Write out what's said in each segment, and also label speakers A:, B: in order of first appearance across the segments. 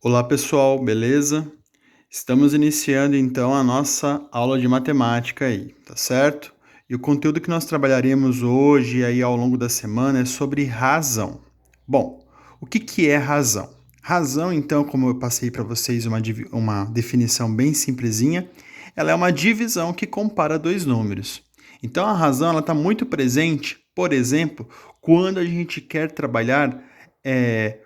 A: Olá pessoal, beleza? Estamos iniciando então a nossa aula de matemática aí, tá certo? E o conteúdo que nós trabalharemos hoje e aí ao longo da semana é sobre razão. Bom, o que é razão? Razão, então, como eu passei para vocês uma definição bem simplesinha, ela é uma divisão que compara dois números. Então a razão ela está muito presente, por exemplo, quando a gente quer trabalhar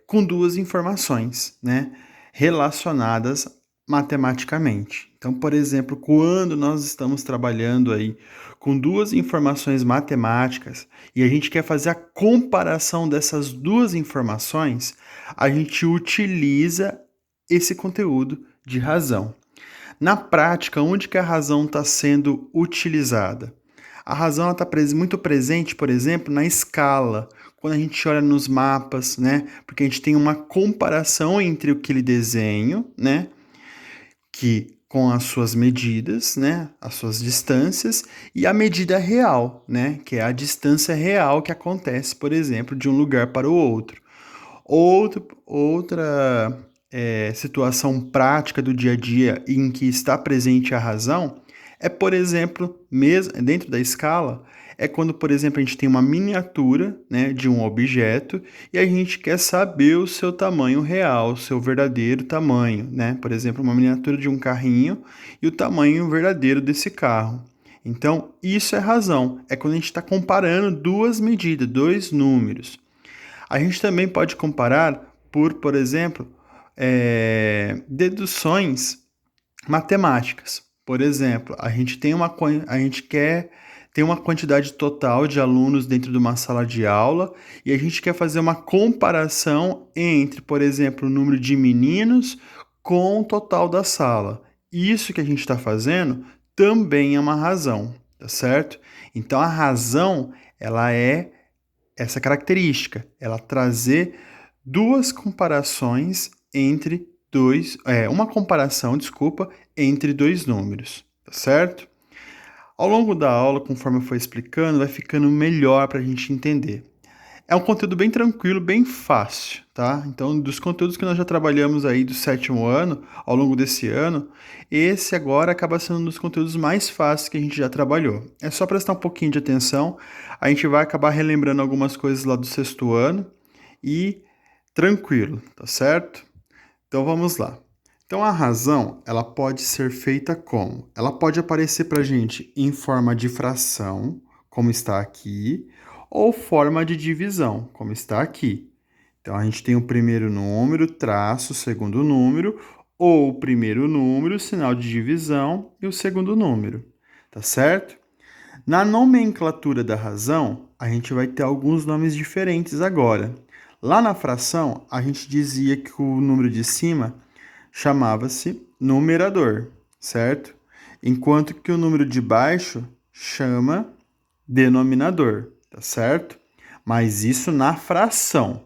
A: com duas informações, né, relacionadas matematicamente. Então, por exemplo, quando nós estamos trabalhando aí com duas informações matemáticas e a gente quer fazer a comparação dessas duas informações, a gente utiliza esse conteúdo de razão. Na prática, onde que a razão está sendo utilizada? A razão está muito presente, por exemplo, na escala, quando a gente olha nos mapas, né? Porque a gente tem uma comparação entre aquele desenho, né? Que com as suas medidas, né? As suas distâncias e a medida real, né? Que é a distância real que acontece, por exemplo, de um lugar para o outro. Outra situação prática do dia a dia em que está presente a razão é, por exemplo, mesmo dentro da escala, é quando, por exemplo, a gente tem uma miniatura, né, de um objeto e a gente quer saber o seu tamanho real, o seu verdadeiro tamanho, né? Por exemplo, uma miniatura de um carrinho e o tamanho verdadeiro desse carro. Então, isso é razão. É quando a gente está comparando duas medidas, dois números. A gente também pode comparar por exemplo, deduções matemáticas. Por exemplo, a gente quer ter uma quantidade total de alunos dentro de uma sala de aula e a gente quer fazer uma comparação entre, por exemplo, o número de meninos com o total da sala. Isso que a gente está fazendo também é uma razão, tá certo? Então a razão ela é essa característica, ela trazer duas comparações entre uma comparação, desculpa, entre dois números, tá certo? Ao longo da aula, conforme eu for explicando, vai ficando melhor para a gente entender. É um conteúdo bem tranquilo, bem fácil, tá? Então, dos conteúdos que nós já trabalhamos aí do sétimo ano, ao longo desse ano, esse agora acaba sendo um dos conteúdos mais fáceis que a gente já trabalhou. É só prestar um pouquinho de atenção, a gente vai acabar relembrando algumas coisas lá do sexto ano e tranquilo, tá certo? Então vamos lá. Então a razão, ela pode ser feita como? Ela pode aparecer para a gente em forma de fração, como está aqui, ou forma de divisão, como está aqui. Então a gente tem o primeiro número, traço, o segundo número, ou o primeiro número, sinal de divisão, e o segundo número, tá certo? Na nomenclatura da razão, a gente vai ter alguns nomes diferentes agora. Lá na fração, a gente dizia que o número de cima chamava-se numerador, certo? Enquanto que o número de baixo chama denominador, tá certo? Mas isso na fração.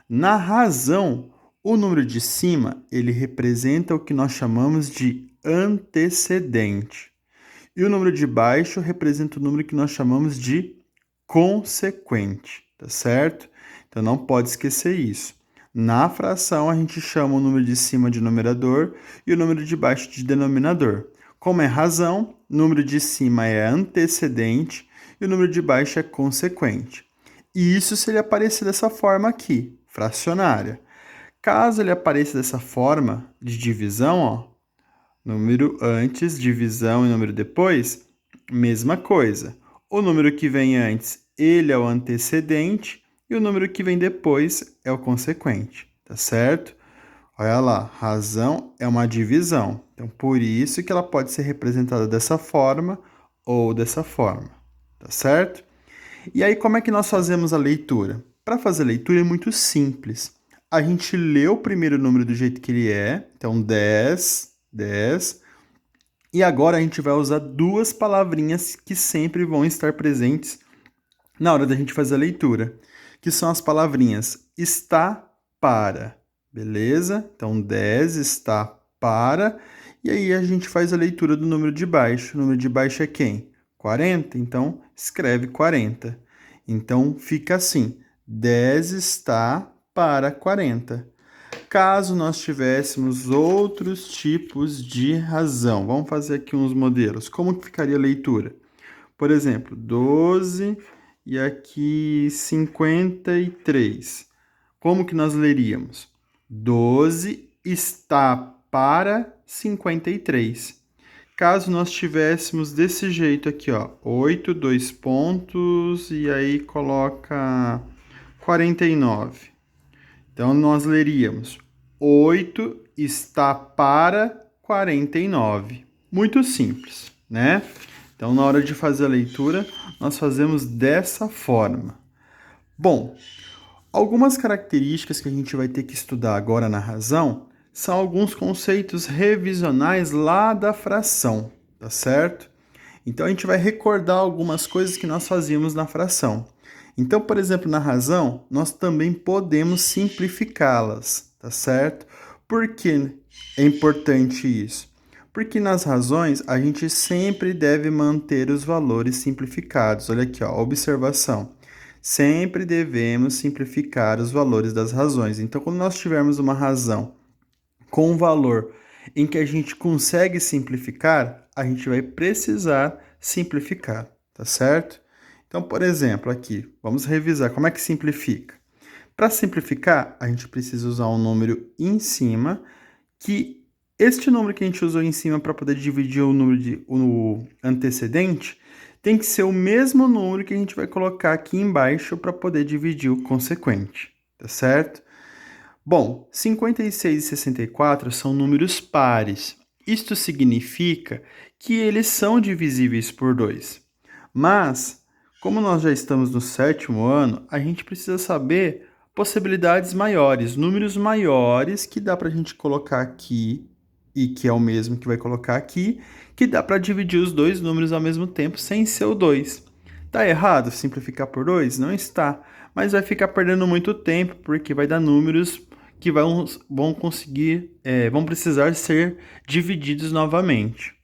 A: Na razão, o número de cima, ele representa o que nós chamamos de antecedente. E o número de baixo representa o número que nós chamamos de consequente, tá certo? Então não pode esquecer isso. Na fração, a gente chama o número de cima de numerador e o número de baixo de denominador. Como é razão, o número de cima é antecedente e o número de baixo é consequente. E isso se ele aparecer dessa forma aqui, fracionária. Caso ele apareça dessa forma de divisão, ó, número antes, divisão e número depois, mesma coisa. O número que vem antes, ele é o antecedente e o número que vem depois é o consequente, tá certo? Olha lá, razão é uma divisão. Então, por isso que ela pode ser representada dessa forma ou dessa forma, tá certo? E aí, como é que nós fazemos a leitura? Para fazer a leitura é muito simples. A gente lê o primeiro número do jeito que ele é, então 10, 10. E agora a gente vai usar duas palavrinhas que sempre vão estar presentes na hora da gente fazer a leitura, que são as palavrinhas está para, beleza? Então 10 está para, e aí a gente faz a leitura do número de baixo. O número de baixo é quem? 40, então escreve 40. Então fica assim: 10 está para 40. Caso nós tivéssemos outros tipos de razão, vamos fazer aqui uns modelos. Como que ficaria a leitura? Por exemplo, 12 e aqui 53. Como que nós leríamos? 12 está para 53. Caso nós tivéssemos desse jeito aqui, ó, 8, 2 pontos, e aí coloca 49. Então, nós leríamos 8 está para 49. Muito simples, né? Então, na hora de fazer a leitura, nós fazemos dessa forma. Bom, algumas características que a gente vai ter que estudar agora na razão são alguns conceitos revisionais lá da fração, tá certo? Então, a gente vai recordar algumas coisas que nós fazíamos na fração. Então, por exemplo, na razão, nós também podemos simplificá-las, tá certo? Por que é importante isso? Porque nas razões, a gente sempre deve manter os valores simplificados. Olha aqui, ó, observação. Sempre devemos simplificar os valores das razões. Então, quando nós tivermos uma razão com um valor em que a gente consegue simplificar, a gente vai precisar simplificar, tá certo? Então, por exemplo, aqui, vamos revisar como é que simplifica. Para simplificar, a gente precisa usar um número em cima, que este número que a gente usou em cima para poder dividir o antecedente tem que ser o mesmo número que a gente vai colocar aqui embaixo para poder dividir o consequente, tá certo? Bom, 56 e 64 são números pares. Isto significa que eles são divisíveis por 2. Mas, como nós já estamos no 7º ano, a gente precisa saber possibilidades maiores, números maiores que dá para a gente colocar aqui e que é o mesmo que vai colocar aqui, que dá para dividir os dois números ao mesmo tempo sem ser o 2. Tá errado simplificar por 2? Não está, mas vai ficar perdendo muito tempo porque vai dar números que vão precisar ser divididos novamente.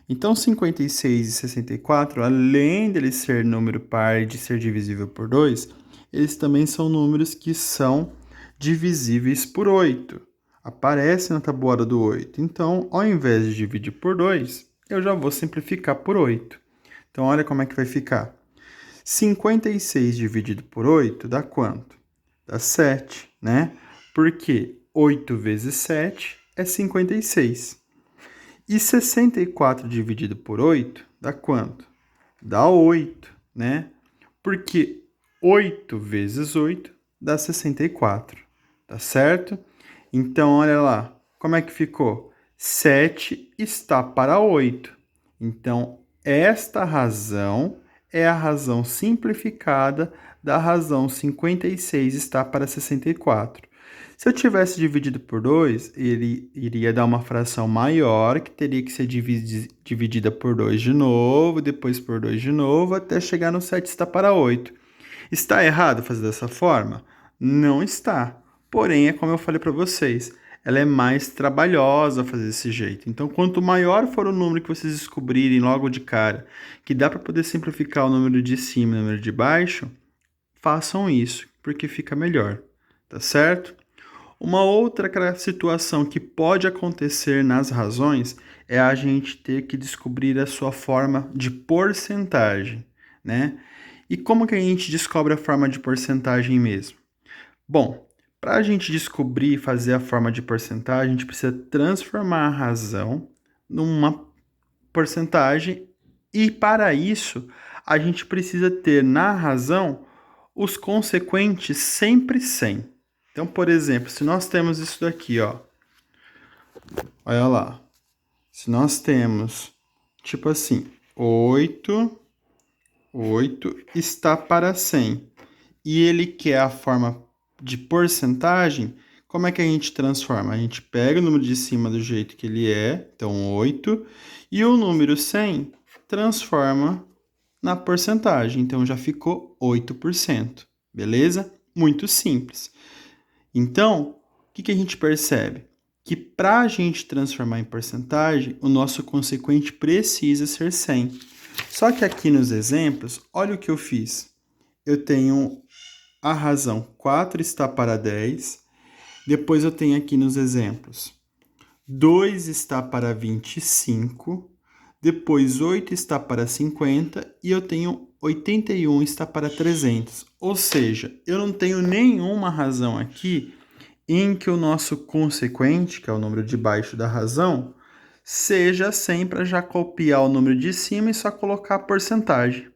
A: Então, 56 e 64, além deles ser número par e de ser divisível por 2, eles também são números que são divisíveis por 8. Aparece na tabuada do 8. Então, ao invés de dividir por 2, eu já vou simplificar por 8. Então, olha como é que vai ficar. 56 dividido por 8 dá quanto? Dá 7, né? Porque 8 vezes 7 é 56. E 64 dividido por 8 dá quanto? Dá 8, né? Porque 8 vezes 8 dá 64, tá certo? Então, olha lá, como é que ficou? 7 está para 8. Então, esta razão é a razão simplificada da razão 56 está para 64. Se eu tivesse dividido por 2, ele iria dar uma fração maior, que teria que ser dividida por 2 de novo, depois por 2 de novo, até chegar no 7 está para 8. Está errado fazer dessa forma? Não está. Porém, é como eu falei para vocês, ela é mais trabalhosa fazer desse jeito. Então, quanto maior for o número que vocês descobrirem logo de cara, que dá para poder simplificar o número de cima e o número de baixo, façam isso, porque fica melhor, tá certo? Uma outra situação que pode acontecer nas razões é a gente ter que descobrir a sua forma de porcentagem, né? E como que a gente descobre a forma de porcentagem mesmo? Bom, para a gente descobrir e fazer a forma de porcentagem, a gente precisa transformar a razão numa porcentagem e, para isso, a gente precisa ter na razão os consequentes sempre 100. Então, por exemplo, se nós temos isso daqui, ó, olha lá, se nós temos, tipo assim, 8 está para 100, e ele quer a forma de porcentagem, como é que a gente transforma? A gente pega o número de cima do jeito que ele é, então 8, e o número 100 transforma na porcentagem, então já ficou 8%, beleza? Muito simples. Então, o que a gente percebe? Que para a gente transformar em porcentagem, o nosso consequente precisa ser 100. Só que aqui nos exemplos, olha o que eu fiz. Eu tenho a razão 4 está para 10 Depois eu tenho aqui nos exemplos. 2 está para 25, depois 8 está para 50 e eu tenho 81 está para 300. Ou seja, eu não tenho nenhuma razão aqui em que o nosso consequente, que é o número de baixo da razão, seja 100 para já copiar o número de cima e só colocar a porcentagem.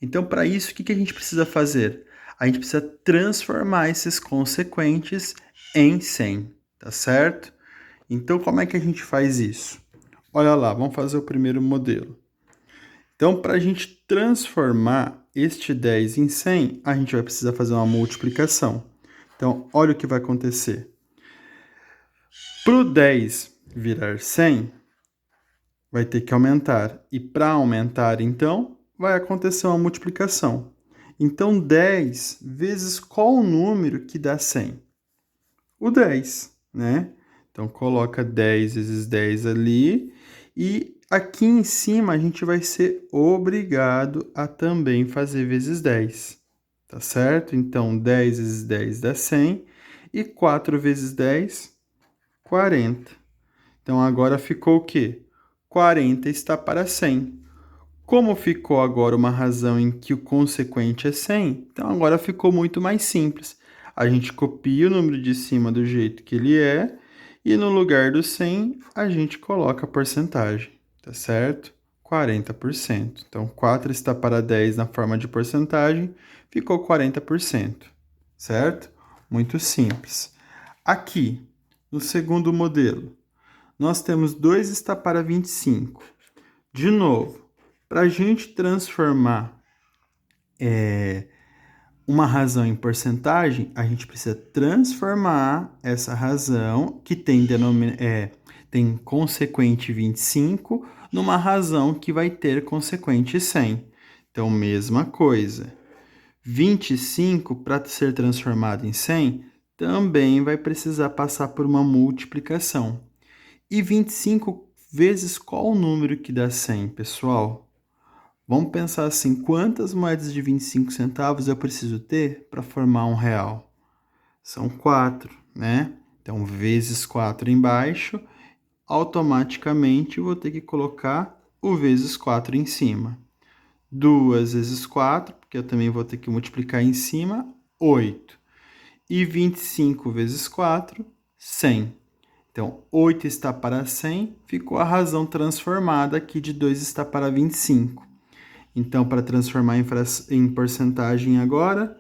A: Então, para isso, o que a gente precisa fazer? A gente precisa transformar esses consequentes em 100, tá certo? Então, como é que a gente faz isso? Olha lá, vamos fazer o primeiro modelo. Então, para a gente transformar este 10 em 100, a gente vai precisar fazer uma multiplicação. Então, olha o que vai acontecer. Para o 10 virar 100, vai ter que aumentar. E para aumentar, então, vai acontecer uma multiplicação. Então, 10 vezes qual o número que dá 100? O 10, né? Então, coloca 10 vezes 10 ali. E aqui em cima, a gente vai ser obrigado a também fazer vezes 10. Tá certo? Então, 10 vezes 10 dá 100. E 4 vezes 10, 40. Então, agora ficou o quê? 40 está para 100. Como ficou agora uma razão em que o consequente é 100, então agora ficou muito mais simples. A gente copia o número de cima do jeito que ele é e no lugar do 100 a gente coloca a porcentagem, tá certo? 40%. Então 4 está para 10 na forma de porcentagem, ficou 40%, certo? Muito simples. Aqui, no segundo modelo, nós temos 2 está para 25. De novo, para a gente transformar uma razão em porcentagem, a gente precisa transformar essa razão que tem consequente 25 numa razão que vai ter consequente 100. Então, mesma coisa. 25, para ser transformado em 100, também vai precisar passar por uma multiplicação. E 25 vezes qual o número que dá 100, pessoal? Vamos pensar assim, quantas moedas de 25 centavos eu preciso ter para formar um real? São 4, né? Então, vezes 4 embaixo, automaticamente eu vou ter que colocar o vezes 4 em cima. 2 vezes 4, porque eu também vou ter que multiplicar em cima, 8. E 25 vezes 4, 100. Então, 8 está para 100, ficou a razão transformada aqui de 2 está para 25. Então, para transformar em porcentagem agora,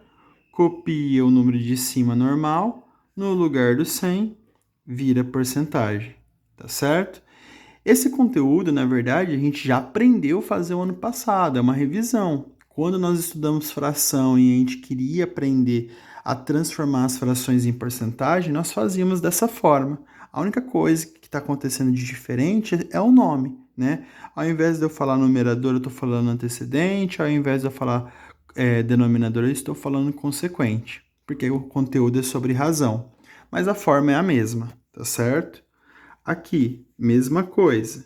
A: copia o número de cima normal, no lugar do 100, vira porcentagem, tá certo? Esse conteúdo, na verdade, a gente já aprendeu a fazer o ano passado, é uma revisão. Quando nós estudamos fração e a gente queria aprender a transformar as frações em porcentagem, nós fazíamos dessa forma. A única coisa que está acontecendo de diferente é o nome, né? Ao invés de eu falar numerador, eu estou falando antecedente, ao invés de eu falar denominador, eu estou falando consequente, porque o conteúdo é sobre razão. Mas a forma é a mesma, tá certo? Aqui, mesma coisa.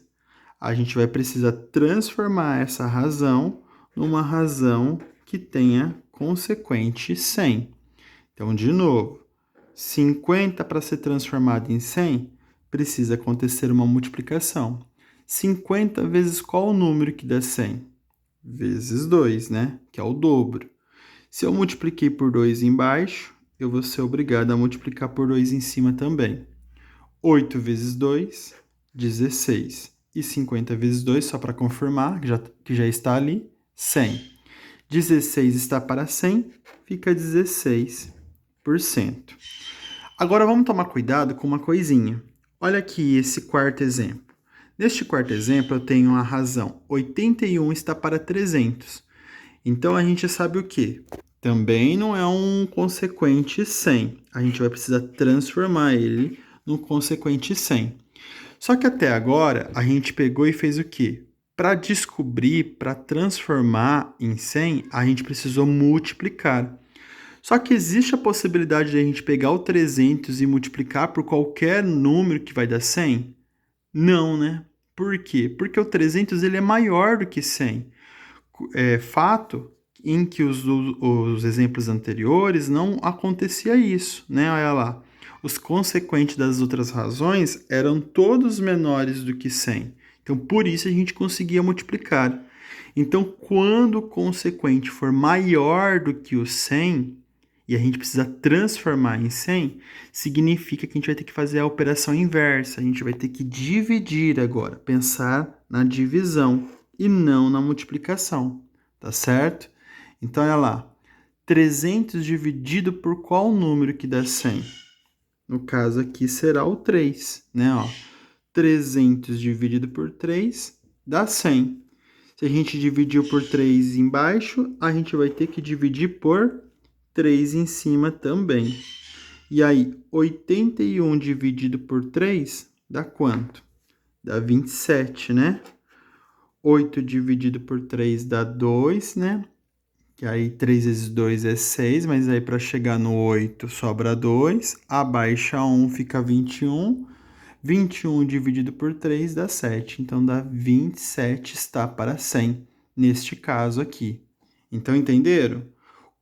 A: A gente vai precisar transformar essa razão numa razão que tenha consequente 100. Então, de novo, 50 para ser transformado em 100, precisa acontecer uma multiplicação. 50 vezes qual o número que dá 100? Vezes 2, né? Que é o dobro. Se eu multipliquei por 2 embaixo, eu vou ser obrigado a multiplicar por 2 em cima também. 8 vezes 2, 16. E 50 vezes 2, só para confirmar, que já está ali, 100. 16 está para 100, fica 16%. Agora vamos tomar cuidado com uma coisinha. Olha aqui esse quarto exemplo. Neste quarto exemplo, eu tenho a razão 81 está para 300. Então, a gente sabe o quê? Também não é um consequente 100. A gente vai precisar transformar ele no consequente 100. Só que até agora, a gente pegou e fez o quê? Para descobrir, para transformar em 100, a gente precisou multiplicar. Só que existe a possibilidade de a gente pegar o 300 e multiplicar por qualquer número que vai dar 100? Não, né? Por quê? Porque o 300 ele é maior do que 100. É fato em que os exemplos anteriores não acontecia isso, né? Olha lá. os consequentes das outras razões eram todos menores do que 100. Então, por isso a gente conseguia multiplicar. Então, quando o consequente for maior do que o 100, e a gente precisa transformar em 100, significa que a gente vai ter que fazer a operação inversa. A gente vai ter que dividir agora, pensar na divisão e não na multiplicação, tá certo? Então, olha lá, 300 dividido por qual número que dá 100? No caso aqui será o 3, né? Ó, 300 dividido por 3 dá 100. Se a gente dividiu por 3 embaixo, a gente vai ter que dividir por 3 em cima também. E aí, 81 dividido por 3 dá quanto? Dá 27, né? 8 dividido por 3 dá 2, né? Que aí 3 vezes 2 é 6, mas aí para chegar no 8 sobra 2. Abaixa 1 fica 21. 21 dividido por 3 dá 7. Então dá 27 está para 100, neste caso aqui. Então entenderam?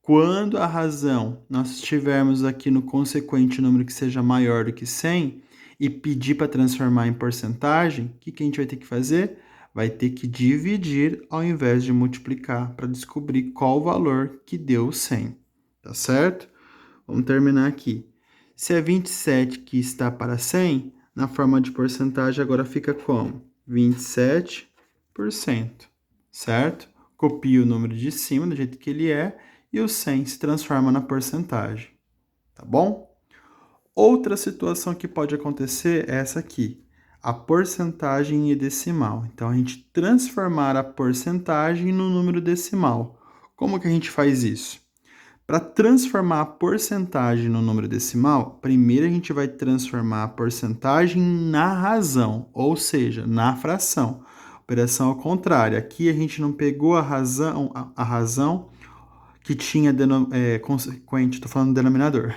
A: Quando a razão nós estivermos aqui no consequente número que seja maior do que 100 e pedir para transformar em porcentagem, o que a gente vai ter que fazer? Vai ter que dividir ao invés de multiplicar para descobrir qual o valor que deu 100, tá certo? Vamos terminar aqui. Se é 27 que está para 100, na forma de porcentagem agora fica como? 27%, certo? Copia o número de cima do jeito que ele é e o 100 se transforma na porcentagem, tá bom? Outra situação que pode acontecer é essa aqui, a porcentagem em decimal. Então, a gente transformar a porcentagem no número decimal. Como que a gente faz isso? Para transformar a porcentagem no número decimal, primeiro a gente vai transformar a porcentagem na razão, ou seja, na fração. Operação ao contrário. Aqui a gente não pegou a razão que tinha consequente, estou falando do denominador,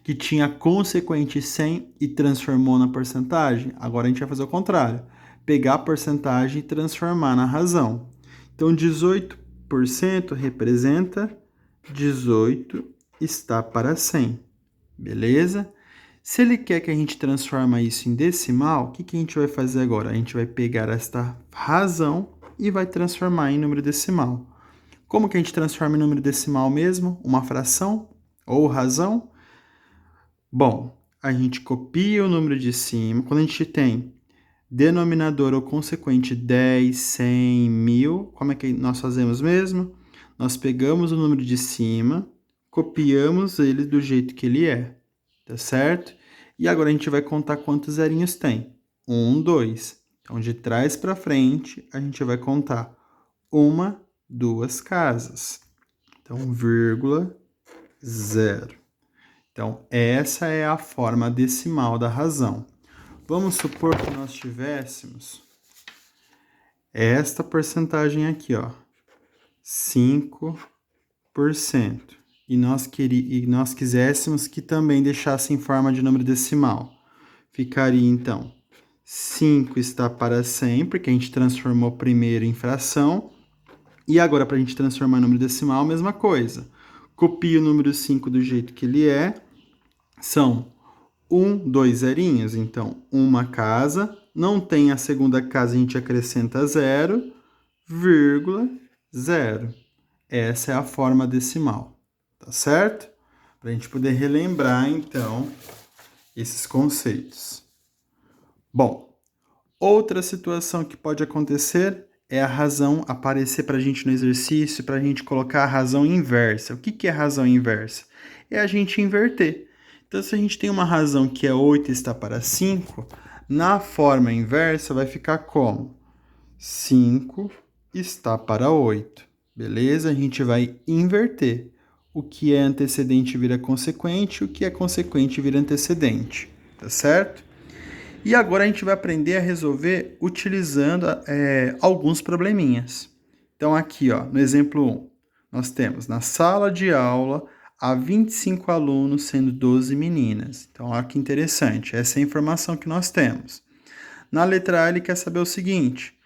A: que tinha consequente 100 e transformou na porcentagem. Agora a gente vai fazer o contrário, pegar a porcentagem e transformar na razão. Então, 18% representa 18 está para 100, beleza? Se ele quer que a gente transforme isso em decimal, o que a gente vai fazer agora? A gente vai pegar esta razão e vai transformar em número decimal. Como que a gente transforma em número decimal mesmo? Uma fração ou razão? Bom, a gente copia o número de cima. Quando a gente tem denominador ou consequente 10, 100, 1000, como é que nós fazemos mesmo? Nós pegamos o número de cima, copiamos ele do jeito que ele é, tá certo? E agora a gente vai contar quantos zerinhos tem. 1, 2. Então, de trás para frente, a gente vai contar 1, 2 casas. Então, vírgula, 0. Então, essa é a forma decimal da razão. Vamos supor que nós tivéssemos esta porcentagem aqui, ó, 5%. E nós quiséssemos que também deixasse em forma de número decimal. Ficaria, então, 5 está para 100, porque a gente transformou primeiro em fração. E agora, para a gente transformar em número decimal, a mesma coisa. Copia o número 5 do jeito que ele é. São 2 zerinhos, então, uma casa. Não tem a segunda casa, a gente acrescenta 0, vírgula, 0. Essa é a forma decimal, tá certo? Para a gente poder relembrar, então, esses conceitos. Bom, outra situação que pode acontecer é a razão aparecer para a gente no exercício, para a gente colocar a razão inversa. O que é a razão inversa? É a gente inverter. Então, se a gente tem uma razão que é 8 está para 5, na forma inversa vai ficar como? 5 está para 8. Beleza? A gente vai inverter. O que é antecedente vira consequente, o que é consequente vira antecedente. Tá certo? E agora a gente vai aprender a resolver utilizando alguns probleminhas. Então, aqui, ó, no exemplo 1, nós temos na sala de aula há 25 alunos, sendo 12 meninas. Então, olha que interessante, essa é a informação que nós temos. Na letra A, ele quer saber o seguinte: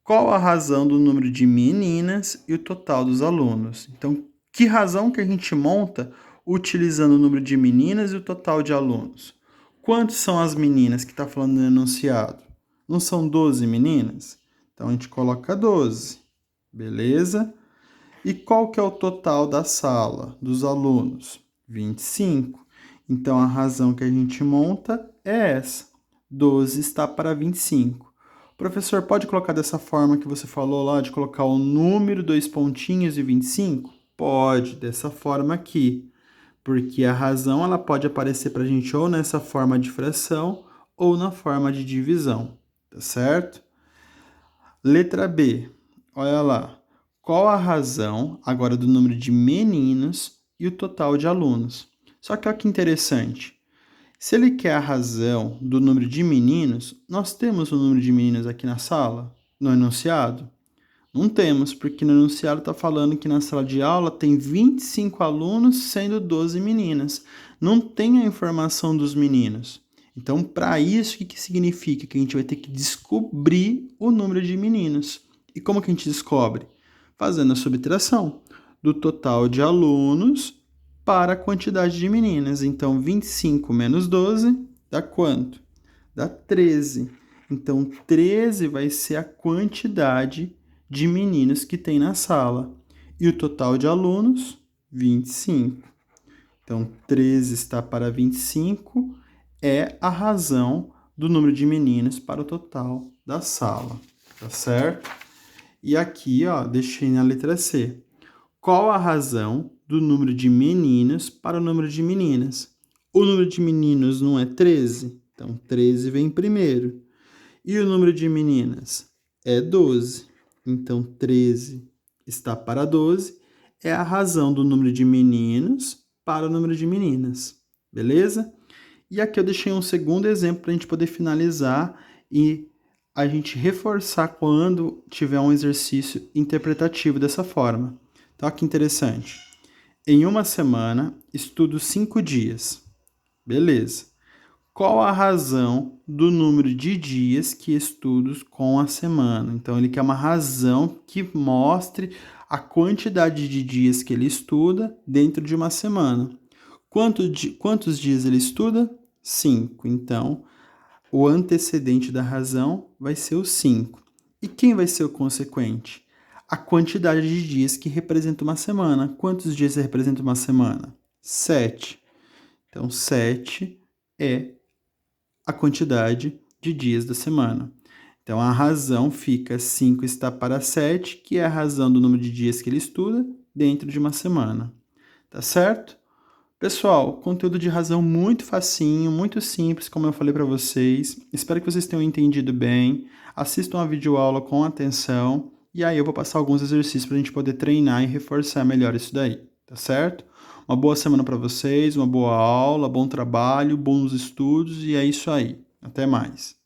A: qual a razão do número de meninas e o total dos alunos? Então, que razão que a gente monta utilizando o número de meninas e o total de alunos. Quantos são as meninas que está falando no enunciado? Não são 12 meninas? Então, a gente coloca 12, beleza? E qual que é o total da sala, dos alunos? 25. Então, a razão que a gente monta é essa. 12 está para 25. Professor, pode colocar dessa forma que você falou lá, de colocar o número, 2 pontinhos e 25? Pode, dessa forma aqui. Porque a razão ela pode aparecer para a gente ou nessa forma de fração ou na forma de divisão, tá certo? Letra B, olha lá. Qual a razão agora do número de meninos e o total de alunos? Só que olha que interessante. Se ele quer a razão do número de meninos, nós temos o número de meninos aqui na sala, no enunciado? Não temos, porque no enunciado está falando que na sala de aula tem 25 alunos, sendo 12 meninas. Não tem a informação dos meninos. Então, para isso, o que significa? Que a gente vai ter que descobrir o número de meninos. E como que a gente descobre? Fazendo a subtração do total de alunos para a quantidade de meninas. Então, 25 menos 12 dá quanto? Dá 13. Então, 13 vai ser a quantidade de meninos que tem na sala. E o total de alunos, 25. Então, 13 está para 25 é a razão do número de meninos para o total da sala, tá certo? E aqui, ó, deixei na letra C. Qual a razão do número de meninos para o número de meninas? O número de meninos não é 13? Então, 13 vem primeiro. E o número de meninas é 12. Então, 13 está para 12. É a razão do número de meninos para o número de meninas. Beleza? E aqui eu deixei um segundo exemplo para a gente poder finalizar e a gente reforçar quando tiver um exercício interpretativo dessa forma. Então, olha que interessante. Em uma semana, estudo 5 dias. Beleza. Qual a razão do número de dias que estudo com a semana? Então, ele quer uma razão que mostre a quantidade de dias que ele estuda dentro de uma semana. Quantos dias ele estuda? 5. Então, o antecedente da razão vai ser o 5. E quem vai ser o consequente? A quantidade de dias que representa uma semana. Quantos dias representa uma semana? 7. Então, 7 é a quantidade de dias da semana. Então, a razão fica 5 está para 7, que é a razão do número de dias que ele estuda dentro de uma semana. Tá certo? Pessoal, conteúdo de razão muito facinho, muito simples, como eu falei para vocês. Espero que vocês tenham entendido bem. Assistam a videoaula com atenção. E aí eu vou passar alguns exercícios para a gente poder treinar e reforçar melhor isso daí. Tá certo? Uma boa semana para vocês, uma boa aula, bom trabalho, bons estudos e é isso aí. Até mais.